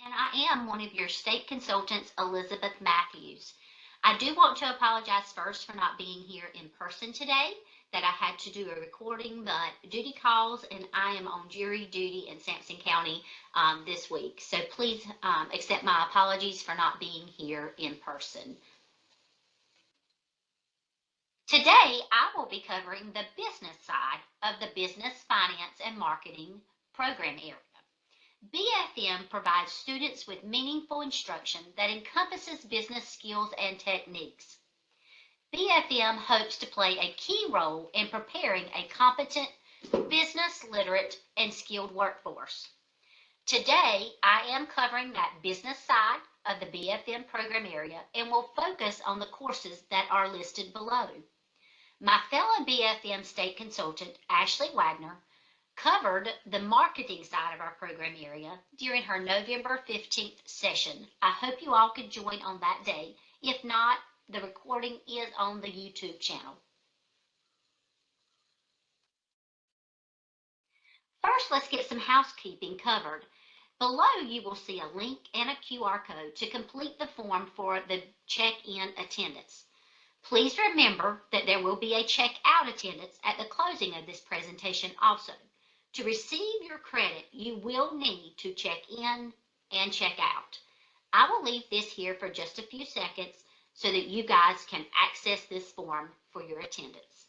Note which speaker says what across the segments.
Speaker 1: And I am one of your state consultants, Elizabeth Matthews. I do want to apologize first for not being here in person today, that I had to do a recording, but duty calls and I am on jury duty in Sampson County this week. So please accept my apologies for not being here in person. Today, I will be covering the business side of the Business, Finance, and Marketing program area. BFM provides students with meaningful instruction that encompasses business skills and techniques. BFM hopes to play a key role in preparing a competent, business literate, and skilled workforce. Today, I am covering that business side of the BFM program area and will focus on the courses that are listed below. My fellow BFM state consultant, Ashley Wagner, covered the marketing side of our program area during her November 15th session. I hope you all could join on that day. If not, the recording is on the YouTube channel. First, let's get some housekeeping covered. Below, you will see a link and a QR code to complete the form for the check-in attendance. Please remember that there will be a check-out attendance at the closing of this presentation also. To receive your credit, you will need to check in and check out. I will leave this here for just a few seconds so that you guys can access this form for your attendance.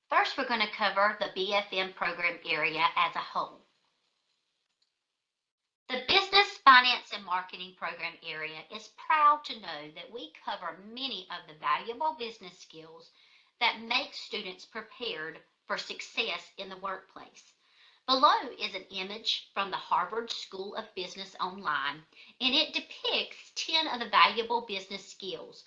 Speaker 1: First, we're going to cover the BFM program area as a whole. The Business, Finance, and Marketing program area is proud to know that we cover many of the valuable business skills that make students prepared for success in the workplace. Below is an image from the Harvard School of Business online, and it depicts 10 of the valuable business skills.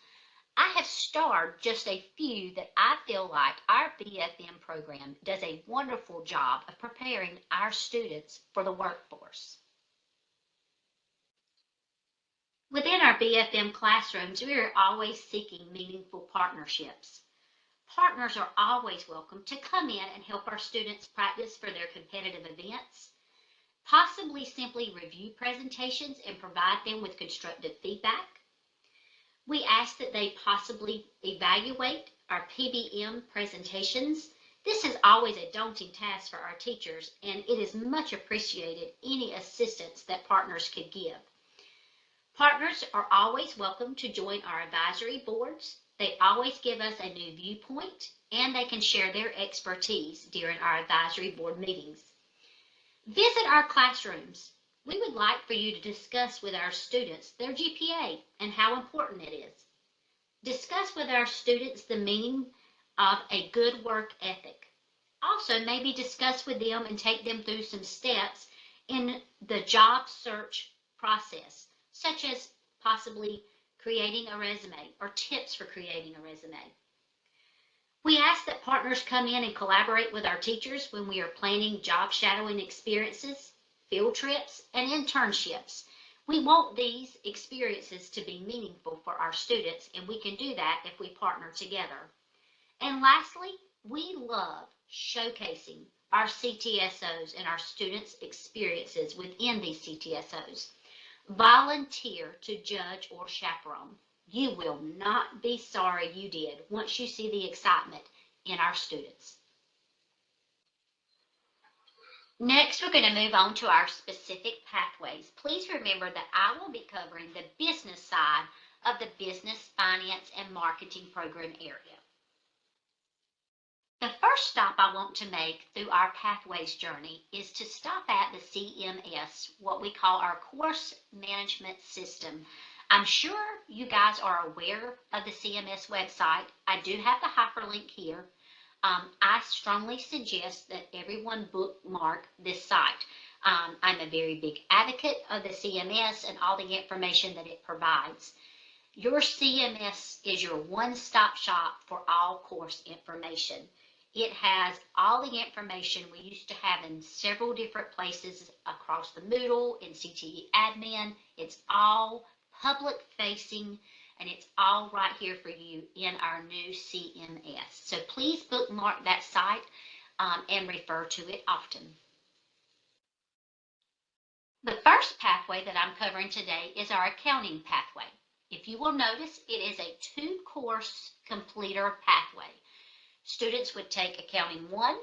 Speaker 1: I have starred just a few that I feel like our BFM program does a wonderful job of preparing our students for the workforce. Within our BFM classrooms, we are always seeking meaningful partnerships. Partners are always welcome to come in and help our students practice for their competitive events, possibly simply review presentations and provide them with constructive feedback. We ask that they possibly evaluate our PBM presentations. This is always a daunting task for our teachers, and it is much appreciated any assistance that partners could give. Partners are always welcome to join our advisory boards. They always give us a new viewpoint, and they can share their expertise during our advisory board meetings. Visit our classrooms. We would like for you to discuss with our students their GPA and how important it is. Discuss with our students the meaning of a good work ethic. Also, maybe discuss with them and take them through some steps in the job search process, such as possibly creating a resume or tips for creating a resume. We ask that partners come in and collaborate with our teachers when we are planning job shadowing experiences, field trips, and internships. We want these experiences to be meaningful for our students, and we can do that if we partner together. And lastly, we love showcasing our CTSOs and our students' experiences within these CTSOs. Volunteer to judge or chaperone. You will not be sorry you did once you see the excitement in our students. Next, we're going to move on to our specific pathways. Please remember that I will be covering the business side of the Business, Finance, and Marketing program area. The first stop I want to make through our pathways journey is to stop at the CMS, what we call our course management system. I'm sure you guys are aware of the CMS website. I do have the hyperlink here. I strongly suggest that everyone bookmark this site. I'm a very big advocate of the CMS and all the information that it provides. Your CMS is your one-stop shop for all course information. It has all the information we used to have in several different places across the Moodle, in CTE admin. It's all public facing, and it's all right here for you in our new CMS. So please bookmark that site and refer to it often. The first pathway that I'm covering today is our accounting pathway. If you will notice, it is a 2-course completer pathway. Students would take Accounting 1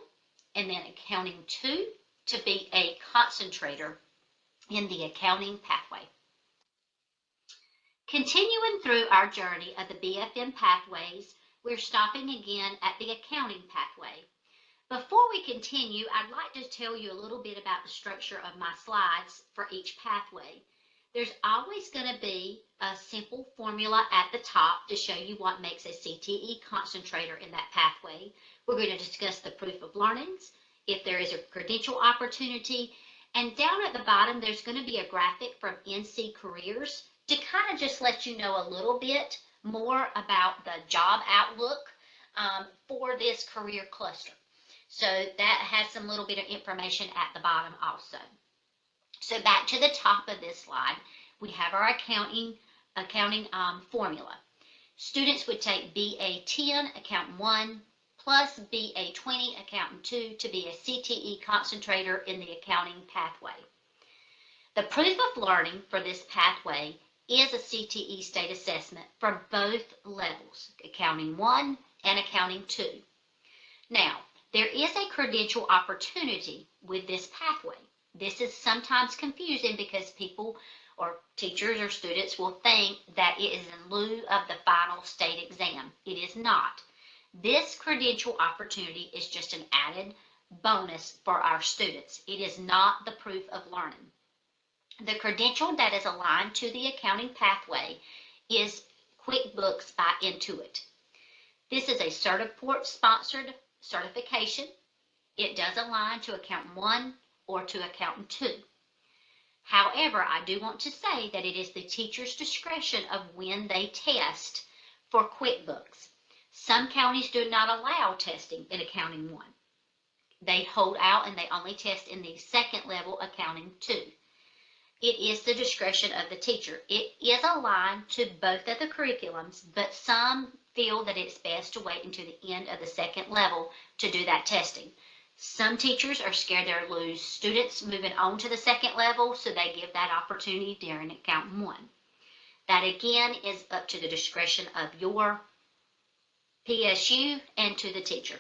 Speaker 1: and then Accounting 2 to be a concentrator in the accounting pathway. Continuing through our journey of the BFM pathways, we're stopping again at the accounting pathway. Before we continue, I'd like to tell you a little bit about the structure of my slides for each pathway. There's always going to be a simple formula at the top to show you what makes a CTE concentrator in that pathway. We're going to discuss the proof of learnings, if there is a credential opportunity, and down at the bottom there's going to be a graphic from NC Careers to kind of just let you know a little bit more about the job outlook for this career cluster. So that has some little bit of information at the bottom also. So back to the top of this slide, we have our accounting formula. Students would take BA10, Accountant 1, plus BA20, Accountant 2 to be a CTE concentrator in the accounting pathway. The proof of learning for this pathway is a CTE state assessment for both levels, Accounting 1 and Accounting 2. Now, there is a credential opportunity with this pathway. This is sometimes confusing because people or teachers or students will think that it is in lieu of the final state exam. It is not. This credential opportunity is just an added bonus for our students. It is not the proof of learning. The credential that is aligned to the accounting pathway is QuickBooks by Intuit. This is a Certiport sponsored certification. It does align to Accountant 1 or to Accountant 2. However, I do want to say that it is the teacher's discretion of when they test for QuickBooks. Some counties do not allow testing in Accounting 1. They hold out and they only test in the second level Accounting 2. It is the discretion of the teacher. It is aligned to both of the curriculums, but some feel that it's best to wait until the end of the second level to do that testing. Some teachers are scared they'll lose students moving on to the second level, so they give that opportunity during Accountant 1. That again is up to the discretion of your PSU and to the teacher.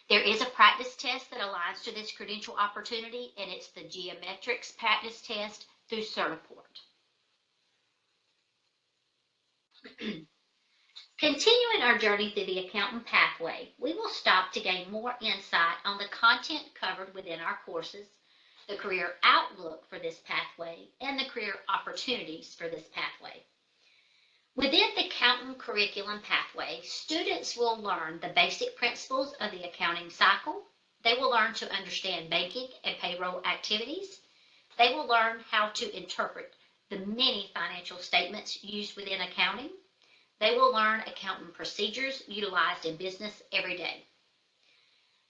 Speaker 1: There is a practice test that aligns to this credential opportunity, and it's the Geometrics practice test through Certiport. Continuing our journey through the accountant pathway, we will stop to gain more insight on the content covered within our courses, the career outlook for this pathway, and the career opportunities for this pathway. Within the accountant curriculum pathway, students will learn the basic principles of the accounting cycle. They will learn to understand banking and payroll activities. They will learn how to interpret the many financial statements used within accounting. They will learn accounting procedures utilized in business every day.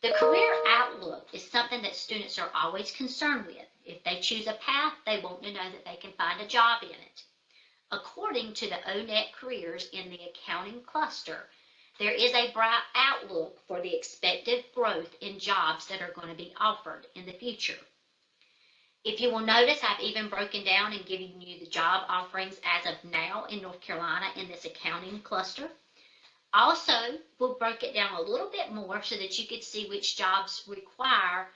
Speaker 1: The career outlook is something that students are always concerned with. If they choose a path, they want to know that they can find a job in it. According to the ONET careers in the accounting cluster, there is a bright outlook for the expected growth in jobs that are going to be offered in the future. If you will notice, I've even broken down and given you the job offerings as of now in North Carolina in this accounting cluster. Also, we'll break it down a little bit more so that you could see which jobs require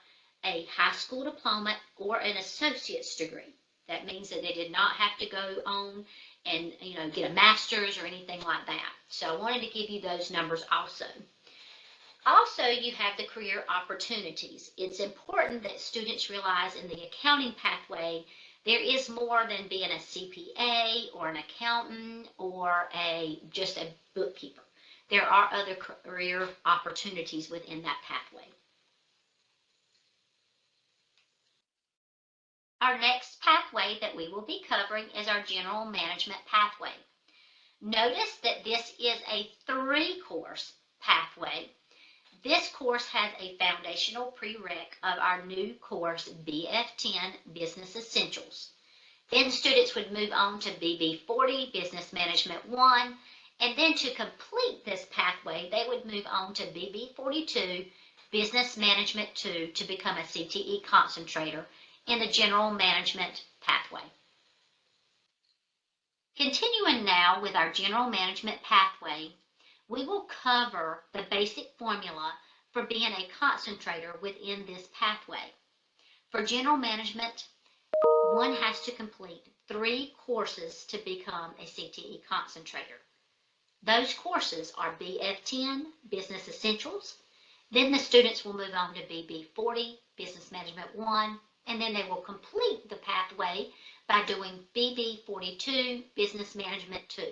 Speaker 1: a high school diploma or an associate's degree. That means that they did not have to go on and get a master's or anything like that. So I wanted to give you those numbers also. Also, you have the career opportunities. It's important that students realize in the accounting pathway, there is more than being a CPA or an accountant or just a bookkeeper. There are other career opportunities within that pathway. Our next pathway that we will be covering is our general management pathway. Notice that this is a 3-course pathway. This course has a foundational prereq of our new course, BF10 Business Essentials. Then students would move on to BB40, Business Management 1, and then to complete this pathway, they would move on to BB42, Business Management 2, to become a CTE concentrator in the General Management pathway. Continuing now with our General Management pathway, we will cover the basic formula for being a concentrator within this pathway. For General Management, one has to complete 3 courses to become a CTE concentrator. Those courses are BF10, Business Essentials, then the students will move on to BB40, Business Management 1, and then they will complete the pathway by doing BB42, Business Management 2.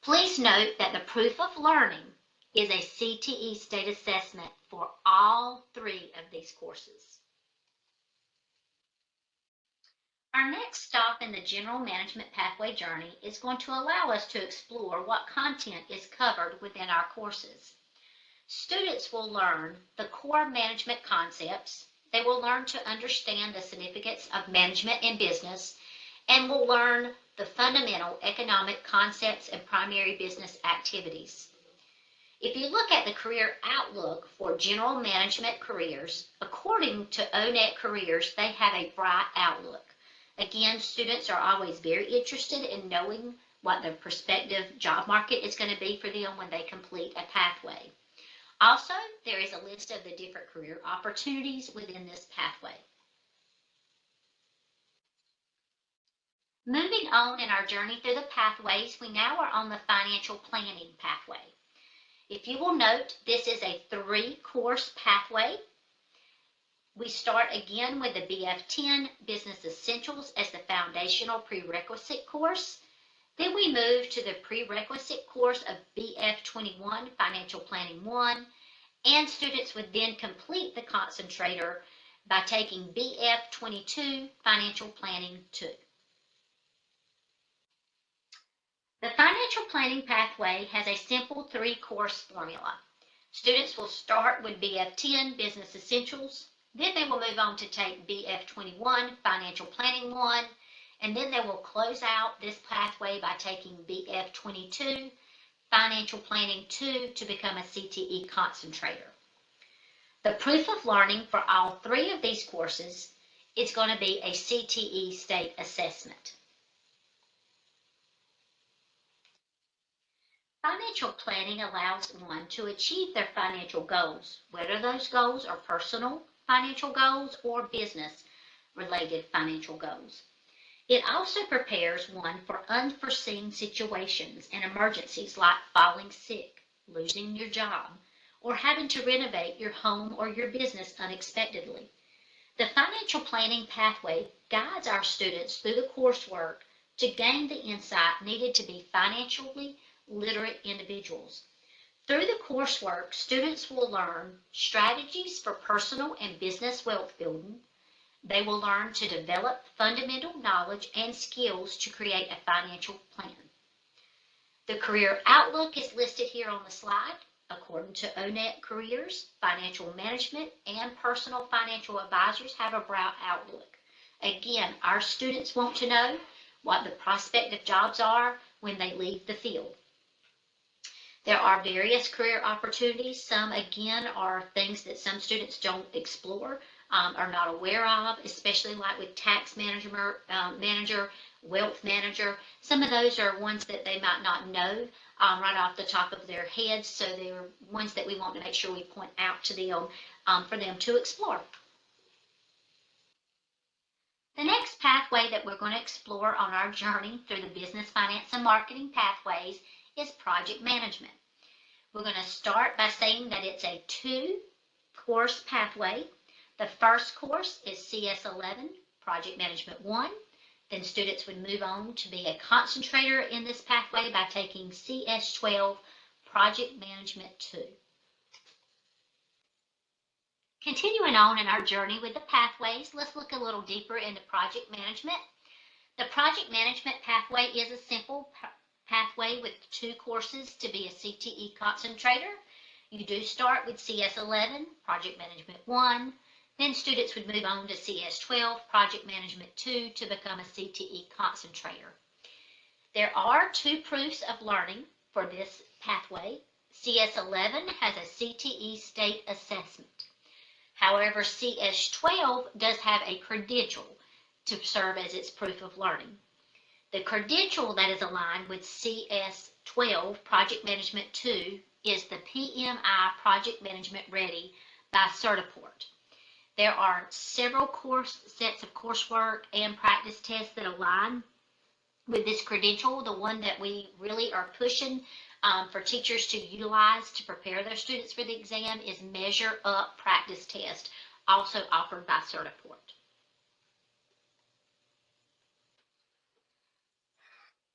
Speaker 1: Please note that the proof of learning is a CTE state assessment for all 3 of these courses. Our next stop in the General Management pathway journey is going to allow us to explore what content is covered within our courses. Students will learn the core management concepts. They will learn to understand the significance of management in business, and will learn the fundamental economic concepts and primary business activities. If you look at the career outlook for general management careers, according to ONET Careers, they have a bright outlook. Again, students are always very interested in knowing what the prospective job market is going to be for them when they complete a pathway. Also, there is a list of the different career opportunities within this pathway. Moving on in our journey through the pathways, we now are on the financial planning pathway. If you will note, this is a 3-course pathway. We start again with the BF10, Business Essentials, as the foundational prerequisite course. Then we move to the prerequisite course of BF21, Financial Planning 1, and students would then complete the concentrator by taking BF22, Financial Planning 2. The financial planning pathway has a simple 3-course formula. Students will start with BF10, Business Essentials, then they will move on to take BF21, Financial Planning 1, and then they will close out this pathway by taking BF22, Financial Planning 2, to become a CTE concentrator. The proof of learning for all 3 of these courses is going to be a CTE state assessment. Financial planning allows one to achieve their financial goals, whether those goals are personal financial goals or business-related financial goals. It also prepares one for unforeseen situations and emergencies like falling sick, losing your job, or having to renovate your home or your business unexpectedly. The financial planning pathway guides our students through the coursework to gain the insight needed to be financially literate individuals. Through the coursework, students will learn strategies for personal and business wealth building. They will learn to develop fundamental knowledge and skills to create a financial plan. The career outlook is listed here on the slide. According to ONET Careers, financial management and personal financial advisors have a bright outlook. Again, our students want to know what the prospective jobs are when they leave the field. There are various career opportunities. Some, again, are things that some students don't explore, are not aware of, especially like with tax manager, wealth manager. Some of those are ones that they might not know right off the top of their heads, so they're ones that we want to make sure we point out to them for them to explore. The next pathway that we're going to explore on our journey through the business, finance, and marketing pathways is project management. We're going to start by saying that it's a 2-course pathway. The first course is CS11, Project Management 1. Then students would move on to be a concentrator in this pathway by taking CS12, Project Management 2. Continuing on in our journey with the pathways, let's look a little deeper into project management. The project management pathway is a simple pathway with 2 courses to be a CTE concentrator. You do start with CS11, Project Management 1. Then students would move on to CS12, Project Management 2, to become a CTE concentrator. There are 2 proofs of learning for this pathway. CS11 has a CTE state assessment. However, CS12 does have a credential to serve as its proof of learning. The credential that is aligned with CS12, Project Management 2, is the PMI Project Management Ready by Certiport. There are several sets of coursework and practice tests that align with this credential. The one that we really are pushing for teachers to utilize to prepare their students for the exam is Measure Up Practice Test, also offered by Certiport.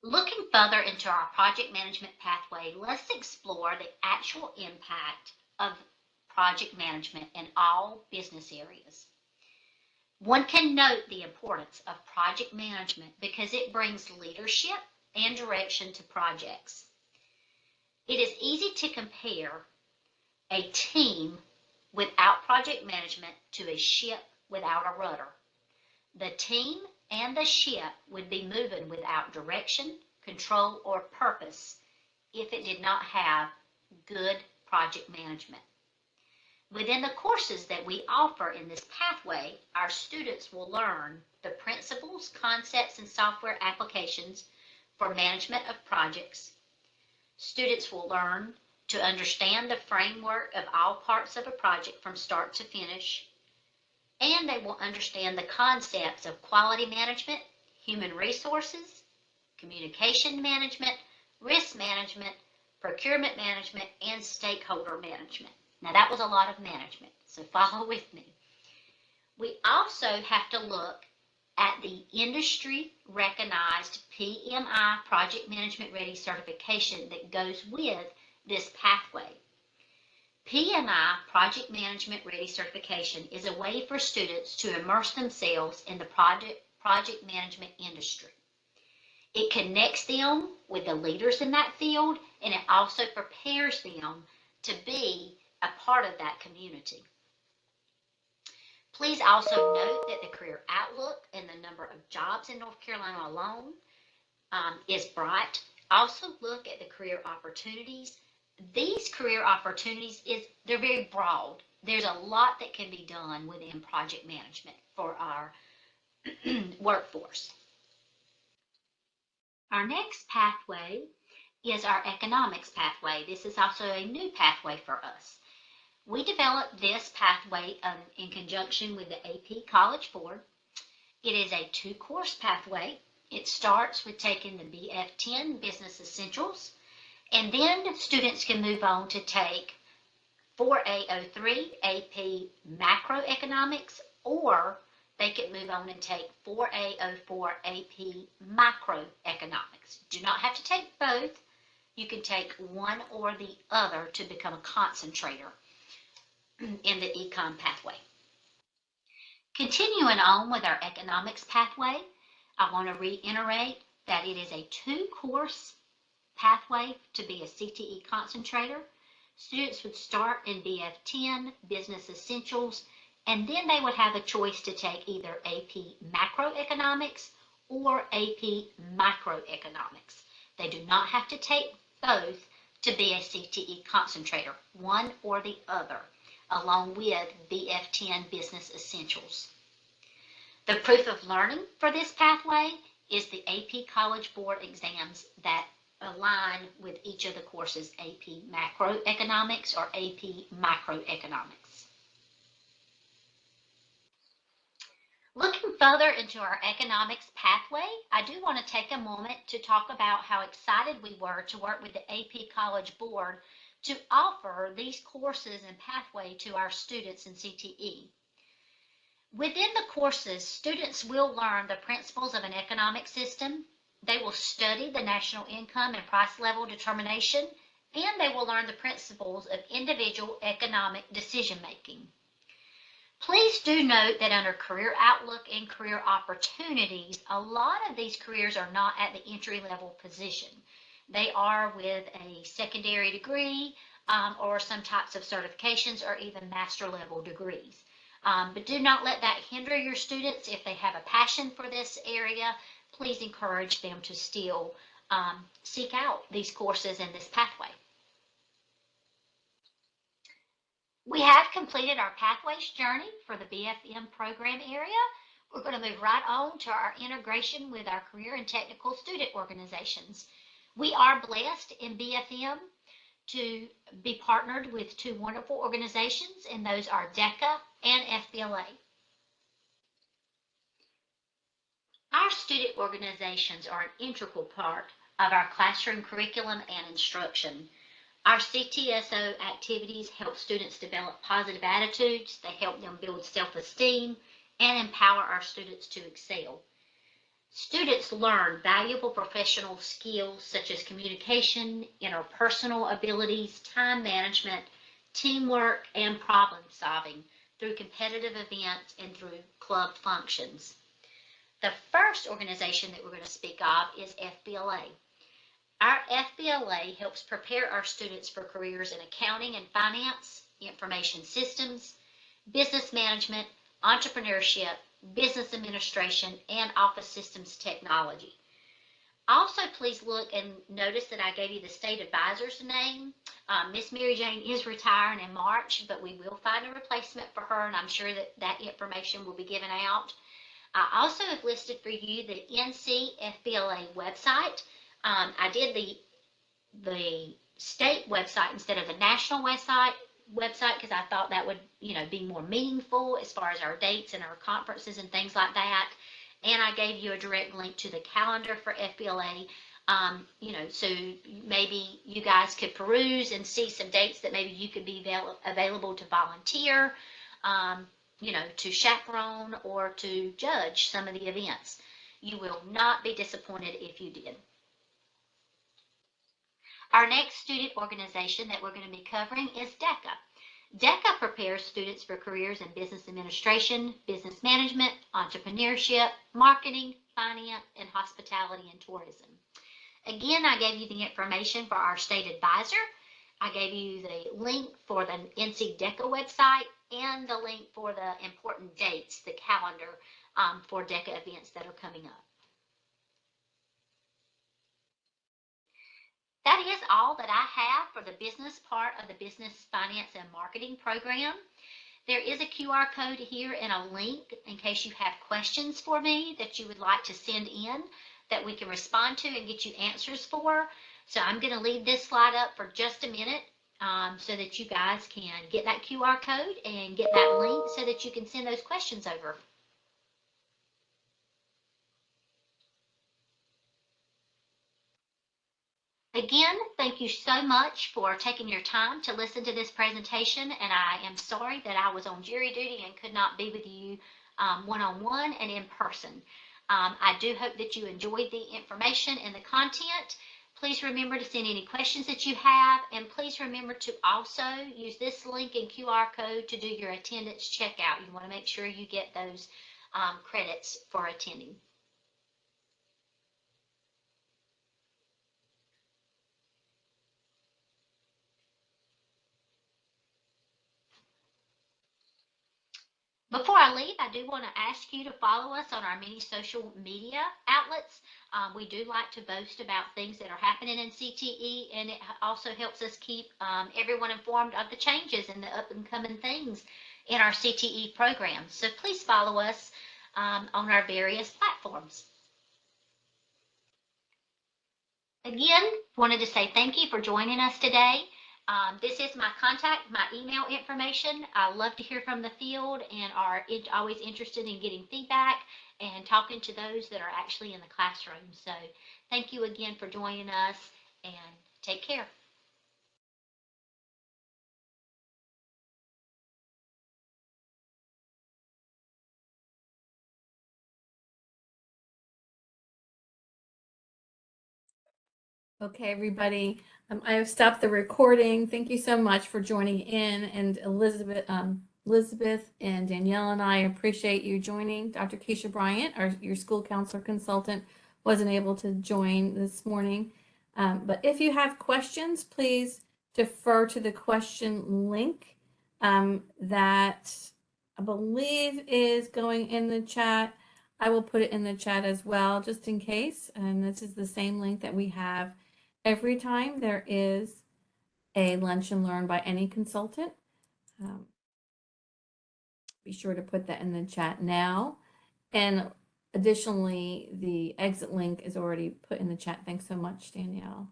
Speaker 1: Looking further into our project management pathway, let's explore the actual impact of project management in all business areas. One can note the importance of project management because it brings leadership and direction to projects. It is easy to compare a team without project management to a ship without a rudder. The team and the ship would be moving without direction, control, or purpose if it did not have good project management. Within the courses that we offer in this pathway, our students will learn the principles, concepts, and software applications for management of projects. Students will learn to understand the framework of all parts of a project from start to finish, and they will understand the concepts of quality management, human resources, communication management, risk management, procurement management, and stakeholder management. Now that was a lot of management, so follow with me. We also have to look at the industry recognized PMI Project Management Ready certification that goes with this pathway. PMI Project Management Ready certification is a way for students to immerse themselves in the project management industry. It connects them with the leaders in that field, and it also prepares them to be a part of that community. Please also note that the career outlook and the number of jobs in North Carolina alone is bright. Also look at the career opportunities. These career opportunities, they're very broad. There's a lot that can be done within project management for our workforce. Our next pathway is our economics pathway. This is also a new pathway for us. We developed this pathway in conjunction with the AP College Board. It is a 2-course pathway. It starts with taking the BF10 Business Essentials, and then students can move on to take 4A03 AP Macroeconomics, or they can move on and take 4A04 AP Microeconomics. Do not have to take both. You can take one or the other to become a concentrator in the econ pathway. Continuing on with our economics pathway, I want to reiterate that it is a 2-course pathway to be a CTE concentrator. Students would start in BF10, Business Essentials, and then they would have a choice to take either AP Macroeconomics or AP Microeconomics. They do not have to take both to be a CTE concentrator, one or the other, along with BF10 Business Essentials. The proof of learning for this pathway is the AP College Board exams that align with each of the courses, AP Macroeconomics or AP Microeconomics. Looking further into our economics pathway, I do want to take a moment to talk about how excited we were to work with the AP College Board to offer these courses and pathway to our students in CTE. Within the courses, students will learn the principles of an economic system. They will study the national income and price level determination, and they will learn the principles of individual economic decision making. Please do note that under career outlook and career opportunities, a lot of these careers are not at the entry-level position. They are with a secondary degree or some types of certifications or even master level degrees. But do not let that hinder your students. If they have a passion for this area, please encourage them to still seek out these courses and this pathway. We have completed our Pathways journey for the BFM program area. We're going to move right on to our integration with our career and technical student organizations. We are blessed in BFM to be partnered with two wonderful organizations, and those are DECA and FBLA. Our student organizations are an integral part of our classroom curriculum and instruction. Our CTSO activities help students develop positive attitudes, they help them build self-esteem, and empower our students to excel. Students learn valuable professional skills such as communication, interpersonal abilities, time management, teamwork, and problem solving through competitive events and through club functions. The first organization that we're going to speak of is FBLA. Our FBLA helps prepare our students for careers in accounting and finance, information systems, business management, entrepreneurship, business administration, and office systems technology. Also, please look and notice that I gave you the state advisor's name. Miss Mary Jane is retiring in March, but we will find a replacement for her, and I'm sure that that information will be given out. I also have listed for you the NCDPI website. I did the state website instead of the national website because I thought that would, be more meaningful as far as our dates and our conferences and things like that. And I gave you a direct link to the calendar for FBLA, so maybe you guys could peruse and see some dates that maybe you could be available to volunteer, to chaperone or to judge some of the events. You will not be disappointed if you did. Our next student organization that we're going to be covering is DECA. DECA prepares students for careers in business administration, business management, entrepreneurship, marketing, finance, and hospitality and tourism. Again, I gave you the information for our state advisor. I gave you the link for the NCDECA website and the link for the important dates, the calendar for DECA events that are coming up. That is all that I have for the business part of the business, finance, and marketing program. There is a QR code here and a link in case you have questions for me that you would like to send in that we can respond to and get you answers for. So I'm going to leave this slide up for just a minute so that you guys can get that QR code and get that link so that you can send those questions over. Again, thank you so much for taking your time to listen to this presentation, and I am sorry that I was on jury duty and could not be with you one-on-one and in person. I do hope that you enjoyed the information and the content. Please remember to send any questions that you have, and please remember to also use this link and QR code to do your attendance checkout. You want to make sure you get those credits for attending. Before I leave, I do want to ask you to follow us on our many social media outlets. We do like to boast about things that are happening in CTE, and it also helps us keep everyone informed of the changes and the up and coming things in our CTE programs. So please follow us on our various platforms. Again, wanted to say thank you for joining us today. This is my email information. I love to hear from the field and are always interested in getting feedback and talking to those that are actually in the classroom. So thank you again for joining us, and take care.
Speaker 2: Okay, everybody, I have stopped the recording. Thank you so much for joining in, and Elizabeth and Danielle and I appreciate you joining. Dr. Keisha Bryant, your school counselor consultant, wasn't able to join this morning. But if you have questions, please defer to the question link that I believe is going in the chat. I will put it in the chat as well, just in case. And this is the same link that we have every time there is a lunch and learn by any consultant. Be sure to put that in the chat now. And additionally, the exit link is already put in the chat. Thanks so much, Danielle.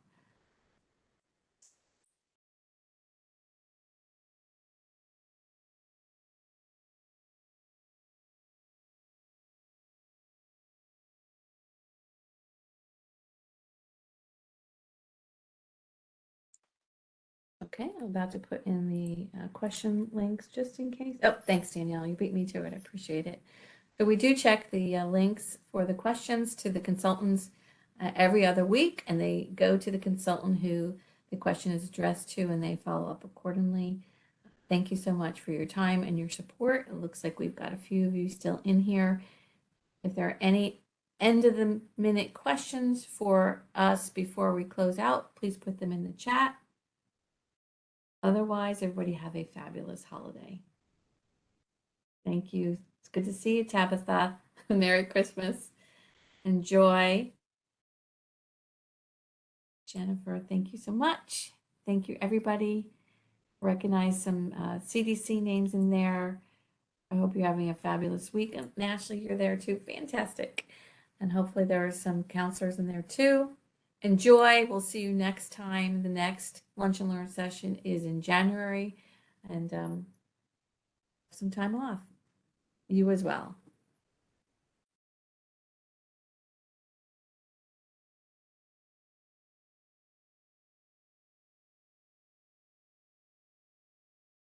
Speaker 2: Okay, I'm about to put in the question links just in case. Oh, thanks, Danielle. You beat me to it. I appreciate it. So we do check the links for the questions to the consultants every other week, and they go to the consultant who the question is addressed to, and they follow up accordingly. Thank you so much for your time and your support. It looks like we've got a few of you still in here. If there are any end of the minute questions for us before we close out, please put them in the chat. Otherwise, everybody have a fabulous holiday. Thank you. It's good to see you, Tabitha. Merry Christmas. Enjoy. Jennifer, thank you so much. Thank you, everybody. Recognize some CDC names in there. I hope you're having a fabulous week. And Ashley, you're there too. Fantastic. And hopefully there are some counselors in there too. Enjoy. We'll see you next time. The next Lunch and Learn session is in January. And some time off. You as well.